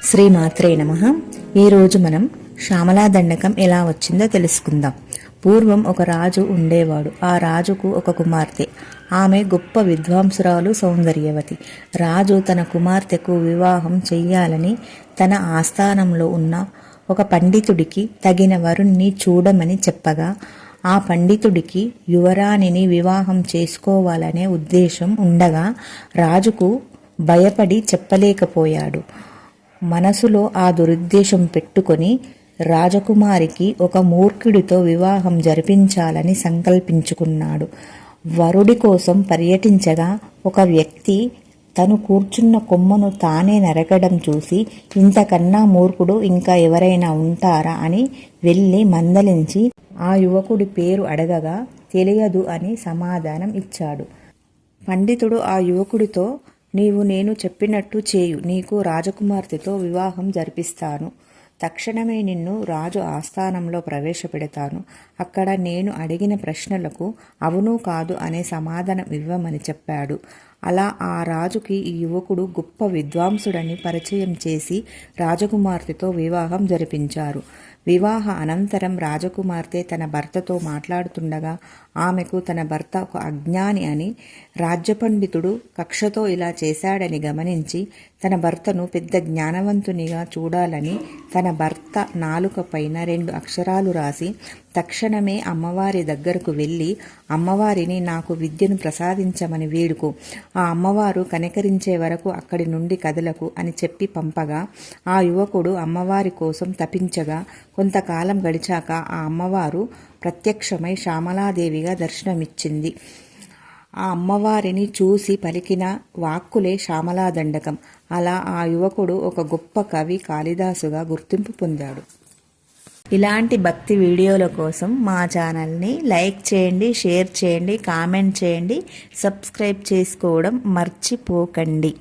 శ్రీమాత్రే నమః. ఈరోజు మనం శ్యామలా దండకం ఎలా వచ్చిందో తెలుసుకుందాం. పూర్వం ఒక రాజు ఉండేవాడు. ఆ రాజుకు ఒక కుమార్తె. ఆమె గొప్ప విద్వాంసురాలు, సౌందర్యవతి. రాజు తన కుమార్తెకు వివాహం చెయ్యాలని తన ఆస్థానంలో ఉన్న ఒక పండితుడికి తగిన వరుణ్ణి చూడమని చెప్పగా, ఆ పండితుడికి యువరాణిని వివాహం చేసుకోవాలనే ఉద్దేశం ఉండగా రాజుకు భయపడి చెప్పలేకపోయాడు. మనసులో ఆ దురుద్దేశం పెట్టుకొని రాజకుమారికి ఒక మూర్ఖుడితో వివాహం జరిపించాలని సంకల్పించుకున్నాడు. వరుడి కోసం పర్యటించగా ఒక వ్యక్తి తను కూర్చున్న కొమ్మను తానే నరకడం చూసి, ఇంతకన్నా మూర్ఖుడు ఇంకా ఎవరైనా ఉంటారా అని వెళ్ళి మందలించి ఆ యువకుడి పేరు అడగగా తెలియదు అని సమాధానం ఇచ్చాడు. పండితుడు ఆ యువకుడితో, నీవు నేను చెప్పినట్టు చేయు, నీకు రాజకుమార్తెతో వివాహం జరిపిస్తాను. తక్షణమే నిన్ను రాజు ఆస్థానంలో ప్రవేశపెడతాను. అక్కడ నేను అడిగిన ప్రశ్నలకు అవును కాదు అనే సమాధానం ఇవ్వమని చెప్పాడు. అలా ఆ రాజుకి ఈ యువకుడు గొప్ప విద్వాంసుడని పరిచయం చేసి రాజకుమార్తెతో వివాహం జరిపించారు. వివాహ అనంతరం రాజకుమార్తె తన భర్తతో మాట్లాడుతుండగా ఆమెకు తన భర్త ఒక అజ్ఞాని అని, రాజ్యపండితుడు కక్షతో ఇలా చేశాడని గమనించి తన భర్తను పెద్ద జ్ఞానవంతునిగా చూడాలని తన భర్త నాలుక పైన 2 అక్షరాలు రాసి తక్షణమే అమ్మవారి దగ్గరకు వెళ్ళి, అమ్మవారిని నాకు విద్యను ప్రసాదించమని వేడుకో, ఆ అమ్మవారు కనికరించే వరకు అక్కడి నుండి కదలకు అని చెప్పి పంపగా, ఆ యువకుడు అమ్మవారి కోసం తపించగా కొంతకాలం గడిచాక ఆ అమ్మవారు ప్రత్యక్షమై శ్యామలాదేవిగా దర్శనమిచ్చింది. ఆ అమ్మవారిని చూసి పలికిన వాక్కులే శ్యామలా దండకం. అలా ఆ యువకుడు ఒక గొప్ప కవి, కాళిదాసుగా గుర్తింపు పొందాడు. ఇలాంటి భక్తి వీడియోల కోసం మా ఛానల్ని లైక్ చేయండి, షేర్ చేయండి, కామెంట్ చేయండి, సబ్స్క్రైబ్ చేసుకోవడం మర్చిపోకండి.